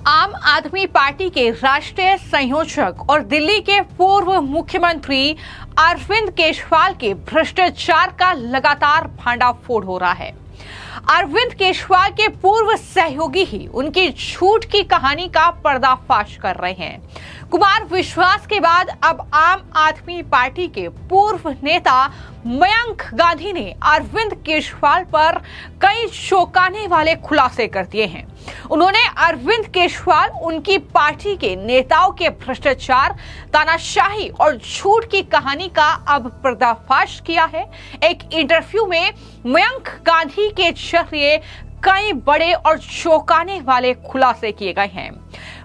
आम आदमी पार्टी के राष्ट्रीय संयोजक और दिल्ली के पूर्व मुख्यमंत्री अरविंद केजरीवाल के भ्रष्टाचार का लगातार भांडाफोड़ हो रहा है। अरविंद केजरीवाल के पूर्व सहयोगी ही उनकी झूठ की कहानी का पर्दाफाश कर रहे हैं। कुमार विश्वास के बाद अब आम आदमी पार्टी के पूर्व नेता मयंक गांधी ने अरविंद केजरीवाल पर कई चौंकाने वाले खुलासे कर दिए हैं। उन्होंने अरविंद केजरीवाल, उनकी पार्टी के नेताओं के भ्रष्टाचार, तानाशाही और झूठ की कहानी का अब पर्दाफाश किया है। एक इंटरव्यू में मयंक गांधी के जरिए कई बड़े और चौंकाने वाले खुलासे किए गए हैं।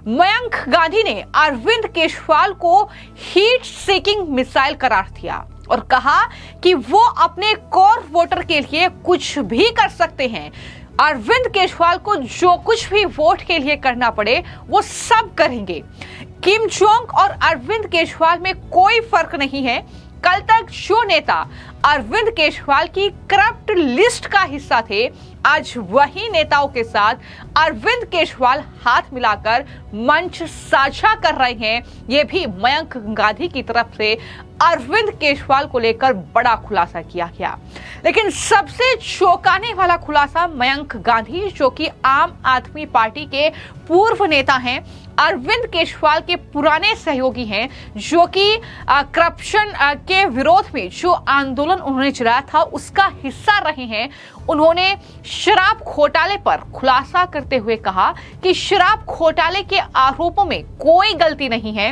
मयंक गांधी ने अरविंद केजरीवाल को हीट सीकिंग मिसाइल करार दिया और कहा कि वो अपने कोर वोटर के लिए कुछ भी कर सकते हैं। अरविंद केजरीवाल को जो कुछ भी वोट के लिए करना पड़े वो सब करेंगे। किम जोंग और अरविंद केजरीवाल में कोई फर्क नहीं है। कल तक जो नेता अरविंद केजरीवाल की करप्ट लिस्ट का हिस्सा थे, आज वही नेताओं के साथ अरविंद केजरीवाल हाथ मिलाकर मंच साझा कर रहे हैं। ये भी मयंक गांधी की तरफ से अरविंद केजरीवाल को लेकर बड़ा खुलासा किया गया। लेकिन सबसे चौंकाने वाला खुलासा मयंक गांधी, जो कि आम आदमी पार्टी के पूर्व नेता हैं, अरविंद केजरीवाल के पुराने सहयोगी हैं, जो कि करप्शन के विरोध में जो आंदोलन उन्होंने चलाया था उसका हिस्सा रहे हैं। उन्होंने शराब घोटाले पर खुलासा करते हुए कहा कि शराब घोटाले के आरोपों में कोई गलती नहीं है।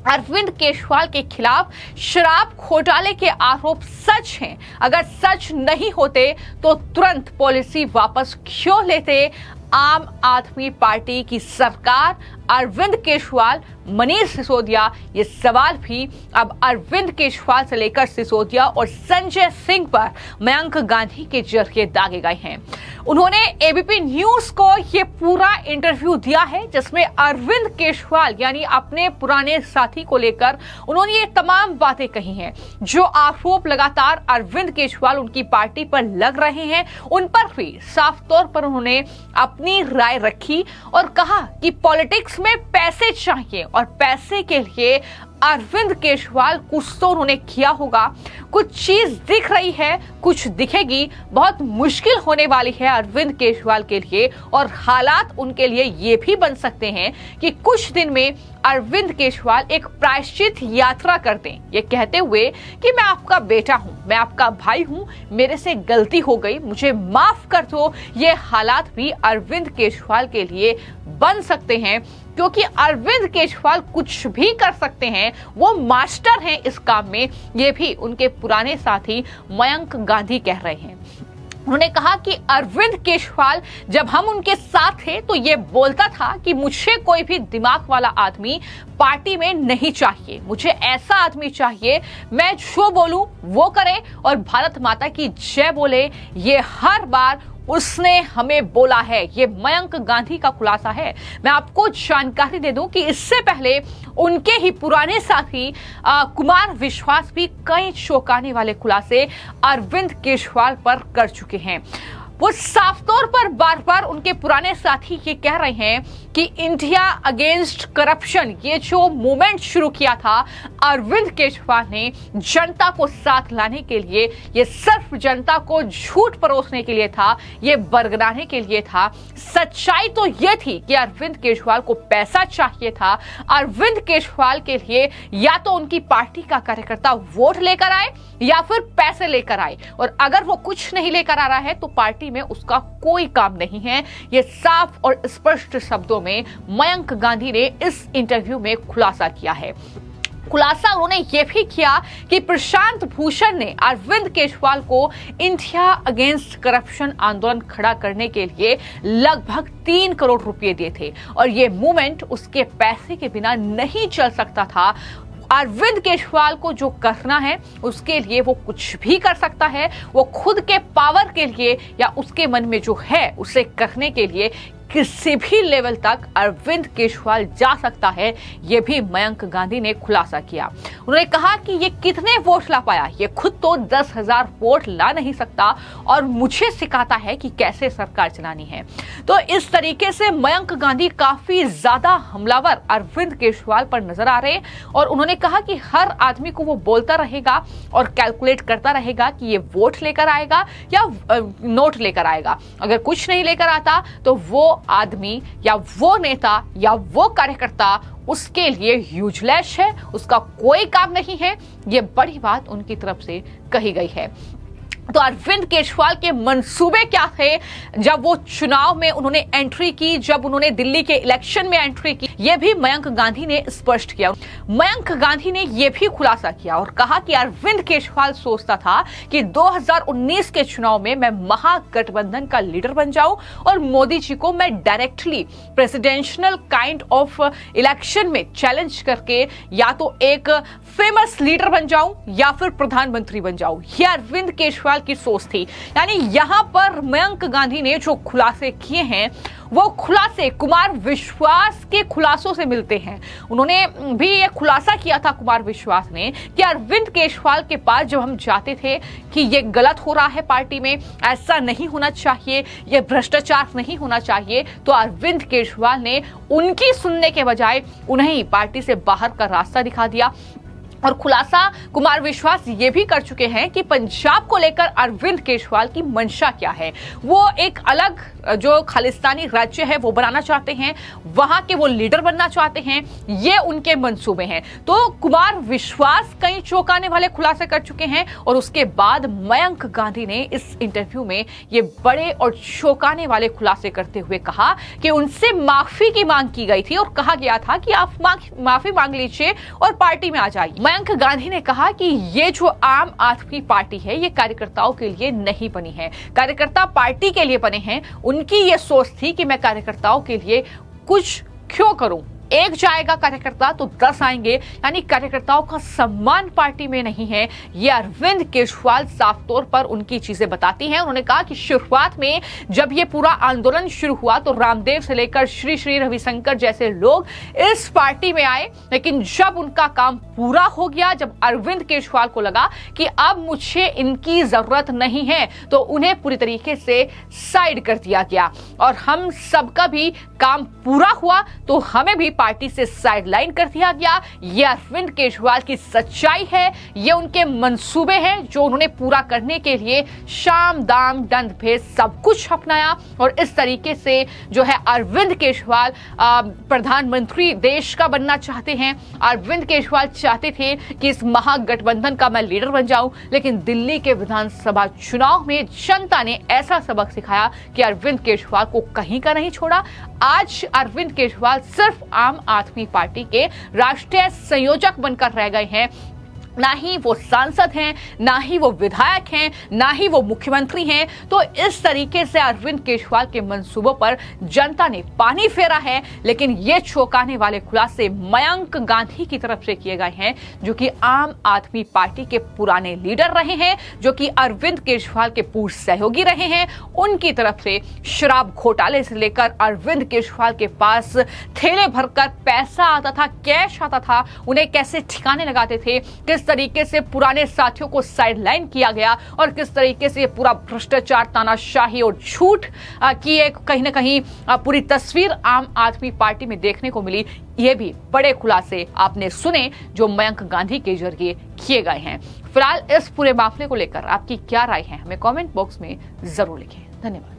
अरविंद केजरीवाल के खिलाफ शराब घोटाले के आरोप सच हैं। अगर सच नहीं होते तो तुरंत पॉलिसी वापस क्यों लेते आम आदमी पार्टी की सरकार, अरविंद केजरीवाल, मनीष सिसोदिया? ये सवाल भी अब अरविंद केजरीवाल से लेकर सिसोदिया और संजय सिंह पर मयंक गांधी के जरिए दागे गए हैं। उन्होंने एबीपी न्यूज को ये पूरा इंटरव्यू दिया है, जिसमें अरविंद केजरीवाल यानी अपने पुराने साथी को लेकर उन्होंने ये तमाम बातें कही हैं। जो आरोप लगातार अरविंद केजरीवाल, उनकी पार्टी पर लग रहे हैं, उन पर भी साफ तौर पर उन्होंने अपनी राय रखी और कहा कि पॉलिटिक्स में पैसे चाहिए और पैसे के लिए अरविंद केजरीवाल कुछ तो उन्होंने किया होगा। कुछ चीज दिख रही है, कुछ दिखेगी। बहुत मुश्किल होने वाली है अरविंद केजरीवाल के लिए और हालात उनके लिए ये भी बन सकते हैं कि कुछ दिन में अरविंद केजरीवाल एक प्रायश्चित यात्रा कर दें, ये कहते हुए कि मैं आपका बेटा हूं, मैं आपका भाई हूं, मेरे से गलती हो गई, मुझे माफ कर दो। ये हालात भी अरविंद केजरीवाल के लिए बन सकते हैं, क्योंकि अरविंद केजरीवाल कुछ भी कर सकते हैं, वो मास्टर हैं इस काम में। ये भी उनके पुराने साथी मयंक गांधी कह रहे हैं। उन्होंने कहा कि अरविंद केजरीवाल जब हम उनके साथ थे तो ये बोलता था कि मुझे कोई भी दिमाग वाला आदमी पार्टी में नहीं चाहिए, मुझे ऐसा आदमी चाहिए मैं जो बोलूं वो करे और भारत माता की जय बोले। ये हर बार उसने हमें बोला है। ये मयंक गांधी का खुलासा है। मैं आपको जानकारी दे दूं कि इससे पहले उनके ही पुराने साथी कुमार विश्वास भी कई चौंकाने वाले खुलासे अरविंद केजरीवाल पर कर चुके हैं। वो साफ तौर पर बार बार उनके पुराने साथी ये कह रहे हैं कि इंडिया अगेंस्ट करप्शन, ये जो मूवमेंट शुरू किया था अरविंद केजरीवाल ने जनता को साथ लाने के लिए, ये सिर्फ जनता को झूठ परोसने के लिए था, ये बरगलाने के लिए था। सच्चाई तो ये थी कि अरविंद केजरीवाल को पैसा चाहिए था। अरविंद केजरीवाल के लिए या तो उनकी पार्टी का कार्यकर्ता वोट लेकर आए या फिर पैसे लेकर आए, और अगर वो कुछ नहीं लेकर आ रहा है तो पार्टी में उसका कोई काम नहीं है। ये साफ और स्पष्ट शब्दों में मयंक गांधी ने इस इंटरव्यू में खुलासा किया है। खुलासा उन्होंने ये भी किया कि प्रशांत भूषण ने अरविंद केजरीवाल को इंडिया अगेंस्ट करप्शन आंदोलन खड़ा करने के लिए लगभग 3 करोड़ रुपए दिए थे और ये मूवमेंट उसके पैसे के बिना नहीं चल सकता था। अरविंद केजरीवाल को जो करना है उसके लिए वो कुछ भी कर सकता है। वो खुद के पावर के लिए या उसके मन में जो है उसे करने के लिए किसी भी लेवल तक अरविंद केजरीवाल जा सकता है, यह भी मयंक गांधी ने खुलासा किया। उन्होंने कहा कि ये कितने वोट ला पाया, ये खुद तो 10,000 वोट ला नहीं सकता और मुझे सिखाता है कि कैसे सरकार चलानी है। तो इस तरीके से मयंक गांधी काफी ज्यादा हमलावर अरविंद केजरीवाल पर नजर आ रहे और उन्होंने कहा कि हर आदमी को वो बोलता रहेगा और कैलकुलेट करता रहेगा कि ये वोट लेकर आएगा या नोट लेकर आएगा। अगर कुछ नहीं लेकर आता तो वो आदमी या वो नेता या वो कार्यकर्ता उसके लिए यूजलेस है, उसका कोई काम नहीं है। ये बड़ी बात उनकी तरफ से कही गई है। तो अरविंद केजरीवाल के मंसूबे क्या थे जब वो चुनाव में उन्होंने एंट्री की, जब उन्होंने दिल्ली के इलेक्शन में एंट्री की, ये भी मयंक गांधी ने स्पष्ट किया। मयंक गांधी ने यह भी खुलासा किया और कहा कि अरविंद केजरीवाल सोचता था कि 2019 के चुनाव में मैं महागठबंधन का लीडर बन जाऊं और मोदी जी को मैं directly presidential kind of election में चैलेंज करके या तो एक फेमस लीडर बन जाऊं या फिर प्रधानमंत्री बन जाऊं। यह अरविंद केजरीवाल की सोच थी। यानी यहां पर मयंक गांधी ने जो खुलासे किए हैं वो खुलासे कुमार विश्वास के खुलासों से मिलते हैं। उन्होंने भी ये खुलासा किया था कुमार विश्वास ने कि अरविंद केजरीवाल के पास जब हम जाते थे कि ये गलत हो रहा है पार्टी में, ऐसा नहीं होना चाहिए, ये भ्रष्टाचार नहीं होना चाहिए, तो अरविंद केजरीवाल ने उनकी सुनने के बजाय उन्हें ही पार्टी से बाहर का रास्ता दिखा दिया। और खुलासा कुमार विश्वास ये भी कर चुके हैं कि पंजाब को लेकर अरविंद केजरीवाल की मंशा क्या है। वो एक अलग जो खालिस्तानी राज्य है वो बनाना चाहते हैं, वहां के वो लीडर बनना चाहते हैं, ये उनके मंसूबे हैं। तो कुमार विश्वास कई चौंकाने वाले खुलासे कर चुके हैं और उसके बाद मयंक गांधी ने इस इंटरव्यू में ये बड़े और चौंकाने वाले खुलासे करते हुए कहा कि उनसे माफी की मांग की गई थी और कहा गया था कि आप माफी मांग लीजिए और पार्टी में आ जाइए। मयंक गांधी ने कहा कि ये जो आम आदमी पार्टी है ये कार्यकर्ताओं के लिए नहीं बनी है, कार्यकर्ता पार्टी के लिए बने हैं। उनकी ये सोच थी कि मैं कार्यकर्ताओं के लिए कुछ क्यों करूं, एक जाएगा कार्यकर्ता तो 10 आएंगे, यानी कार्यकर्ताओं का सम्मान पार्टी में नहीं है। ये अरविंद केजरीवाल साफ तौर पर उनकी चीजें बताती हैं। उन्होंने कहा कि शुरुआत में जब ये पूरा आंदोलन शुरू हुआ तो रामदेव से लेकर श्री रविशंकर जैसे लोग इस पार्टी में आए, लेकिन जब उनका काम पूरा हो गया, जब अरविंद केजरीवाल को लगा कि अब मुझे इनकी जरूरत नहीं है, तो उन्हें पूरी तरीके से साइड कर दिया गया और हम सबका भी काम पूरा हुआ तो हमें भी पार्टी से साइडलाइन कर दिया गया। ये अरविंद केजरीवाल की सच्चाई है, ये उनके मंसूबे हैं जो उन्होंने पूरा करने के लिए शाम दाम दंड भेद सब कुछ अपनाया और इस तरीके से जो है अरविंद केजरीवाल प्रधानमंत्री देश का बनना चाहते हैं। अरविंद केजरीवाल चाहते थे कि इस महागठबंधन का मैं लीडर बन जाऊं, लेकिन दिल्ली के विधानसभा चुनाव में जनता ने ऐसा सबक सिखाया कि अरविंद केजरीवाल को कहीं का नहीं छोड़ा। आज अरविंद केजरीवाल सिर्फ आम आदमी पार्टी के राष्ट्रीय संयोजक बनकर रह गए हैं। ना ही वो सांसद हैं, ना ही वो विधायक हैं, ना ही वो मुख्यमंत्री हैं। तो इस तरीके से अरविंद केजरीवाल के मंसूबों पर जनता ने पानी फेरा है। लेकिन ये चौंकाने वाले खुलासे मयंक गांधी की तरफ से किए गए हैं, जो कि आम आदमी पार्टी के पुराने लीडर रहे हैं, जो कि अरविंद केजरीवाल के पूर्व सहयोगी रहे हैं। उनकी तरफ से शराब घोटाले से लेकर अरविंद केजरीवाल के पास थैले भरकर पैसा आता था, कैश आता था, उन्हें कैसे ठिकाने लगाते थे, किस तरीके से पुराने साथियों को साइडलाइन किया गया और किस तरीके से पूरा भ्रष्टाचार, तानाशाही और झूठ की एक कहीं ना कहीं पूरी तस्वीर आम आदमी पार्टी में देखने को मिली। ये भी बड़े खुलासे आपने सुने जो मयंक गांधी के जरिए किए गए हैं। फिलहाल इस पूरे मामले को लेकर आपकी क्या राय है, हमें कमेंट बॉक्स में जरूर लिखें। धन्यवाद।